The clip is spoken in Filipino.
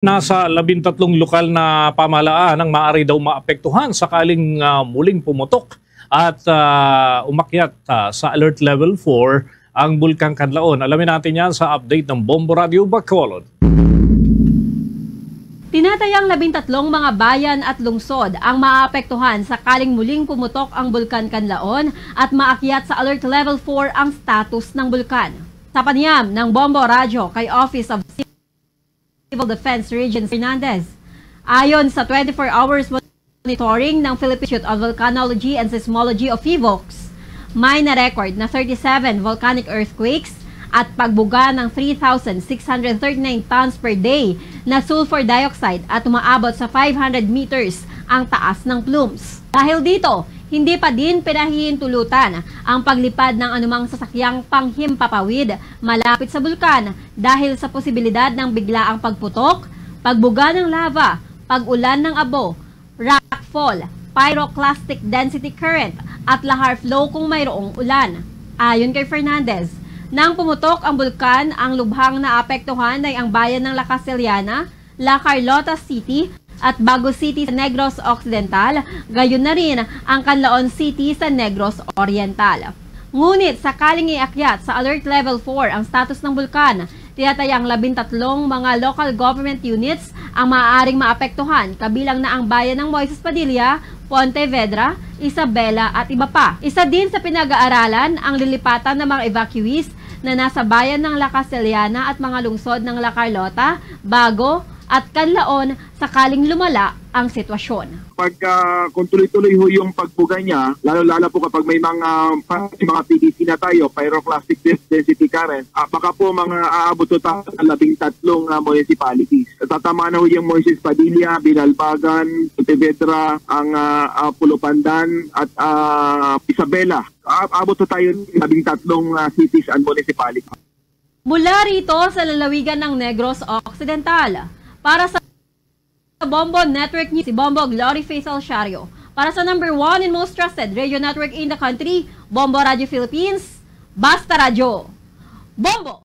Nasa 13 lokal na pamahalaan ang maaari daw maapektuhan sakaling muling pumutok at umakyat sa alert level 4 ang Bulkang Kanlaon. Alamin natin yan sa update ng Bombo Radio Bacolod. Tinatayang 13 mga bayan at lungsod ang maapektuhan sakaling muling pumutok ang Bulkan Kanlaon at maakyat sa alert level 4 ang status ng bulkan. Sa panayam ng Bombo Radio kay Office of Civil Defense Region Fernandez. Ayon sa 24 hours monitoring ng Philippine Institute of Volcanology and Seismology of PHIVOLCS, may na-record na 37 volcanic earthquakes at pagbuga ng 3,639 tons per day na sulfur dioxide at umaabot sa 500 meters ang taas ng plumes. Dahil dito, hindi pa din pinahihintulutan ang paglipad ng anumang sasakyang panghimpapawid malapit sa bulkan dahil sa posibilidad ng biglaang pagputok, pagbuga ng lava, pag-ulan ng abo, rockfall, pyroclastic density current at lahar flow kung mayroong ulan. Ayon kay Fernandez, nang pumutok ang bulkan, ang lubhang naapektuhan ay ang bayan ng La Casillana, La Carlota City, at Bago City sa Negros Occidental, gayon na rin ang Canlaon City sa Negros Oriental. Ngunit sakaling iakyat sa Alert Level 4 ang status ng bulkan, tinatayang 13 mga local government units ang maaaring maapektuhan, kabilang na ang bayan ng Moises Padilla, Pontevedra, Isabela at iba pa. Isa din sa pinag-aaralan ang lilipatan ng mga evacuees na nasa bayan ng La Casillana at mga lungsod ng La Carlota, Bago at Canlaon sakaling lumala ang sitwasyon. Kung tuloy-tuloy ho yung pagbuga niya, lalo-lalo po kapag may mga PDC na tayo, pyroclastic density current, baka po aabot to tayo ng 13 municipalities. Tatama na ho yung Moises Padilla, Binalbagan, Pontevedra, ang Pulopandan at Isabela. Aabot to tayo ng 13 cities and municipalities. Mula rito sa lalawigan ng Negros Occidental, para sa Bombo Network News, si Bombo Glory Faisal Shario. Para sa number 1 and most trusted radio network in the country, Bombo Radio Philippines, Basta Radio. Bombo!